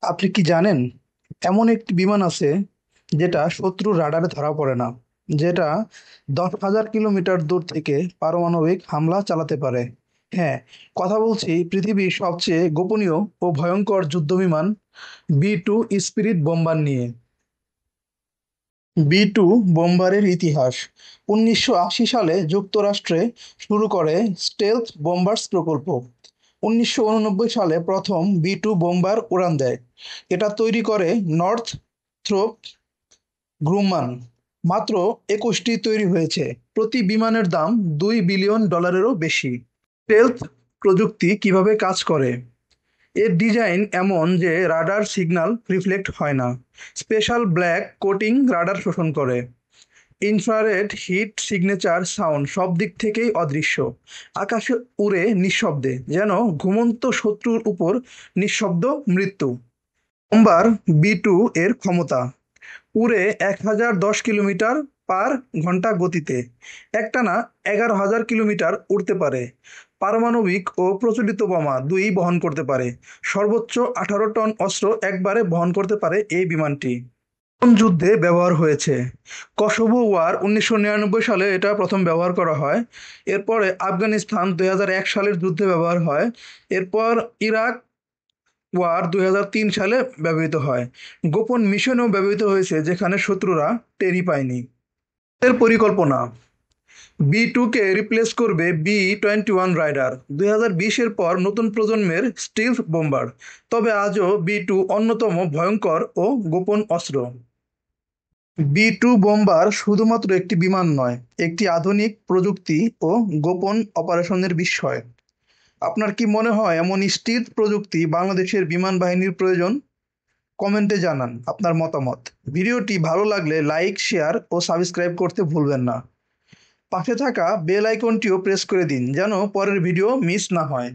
আপনি কি জানেন এমন একটি বিমান আছে যেটা শত্রুর রাডারে ধরা পড়ে না, যেটা 10,000 কিলোমিটার দূর থেকে পারমাণবিক হামলা চালাতে পারে। হ্যাঁ, কথা বলছি পৃথিবীর সবচেয়ে গোপনীয় ও ভয়ঙ্কর যুদ্ধবিমান বি-2 স্পিরিট বোম্বার নিয়ে। বি-2 বোম্বারের ইতিহাস ১৯৮০ সালে যুক্তরাষ্ট্রে শুরু করে স্টেলথ বোম্বার্স প্রকল্প। ১৯৮৯ সালে প্রথম বি-2 বোম্বার উড়ান দেয়। এটা তৈরি করে নর্থ্রপ গ্রুমান। মাত্র ২১টি তৈরি হয়েছে। প্রতি বিমানের দাম $2 বিলিয়নেরও বেশি। স্টেলথ প্রযুক্তি কিভাবে কাজ করে? এর ডিজাইন এমন যে রাডার সিগন্যাল রিফ্লেক্ট হয় না। স্পেশাল ব্ল্যাক কোটিং রাডার শোষণ করে। ইনফ্রারেড হিট সিগনেচার সাউন্ড সব দিক থেকেই অদৃশ্য। আকাশে উড়ে নিঃশব্দে, যেন ঘুমন্ত শত্রুর উপর নিঃশব্দ মৃত্যু। বোম্বার বি-2 এর ক্ষমতা: উড়ে ১,০১০ কিলোমিটার/ঘন্টা গতিতে একটানা ১১,০০০ কিলোমিটার উড়তে পারে। পারমাণবিক ও প্রচলিত বোমা দুই বহন করতে পারে। সর্বোচ্চ ১৮ টন অস্ত্র একবারে বহন করতে পারে এই বিমানটি। কোন যুদ্ধে ব্যবহার হয়েছে? কসোভো ওয়ার ১৯৯৯ সালে এটা প্রথম ব্যবহার করা হয়। এরপরে আফগানিস্তান ২০০১ সালের যুদ্ধে ব্যবহার হয়। এরপর ইরাক ওয়ার ২০০৩ সালে ব্যবহৃত হয়। গোপন মিশনেও ব্যবহৃত হয়েছে, যেখানে শত্রুরা টেরই পায়নি। এর পরিকল্পনা: বি-2 কে রিপ্লেস করবে বি-21 রাইডার ২০২০ এর পর নতুন প্রজন্মের স্টিলথ বোম্বার। তবে আজও বি-2 অন্যতম ভয়ঙ্কর ও গোপন অস্ত্র। বি-2 বোম্বার শুধুমাত্র একটি বিমান নয়, একটি আধুনিক প্রযুক্তি ও গোপন অপারেশনের বিস্ময়। আপনার কি মনে হয় এমন স্টিলথ প্রযুক্তি বাংলাদেশের বিমান বাহিনীর প্রয়োজন? কমেন্টে জানান আপনার মতামত। ভিডিওটি ভালো লাগলে লাইক, শেয়ার ও সাবস্ক্রাইব করতে ভুলবেন না। পাশে থাকা বেল আইকনটিও প্রেস করে দিন, যেন পরের ভিডিও মিস না হয়।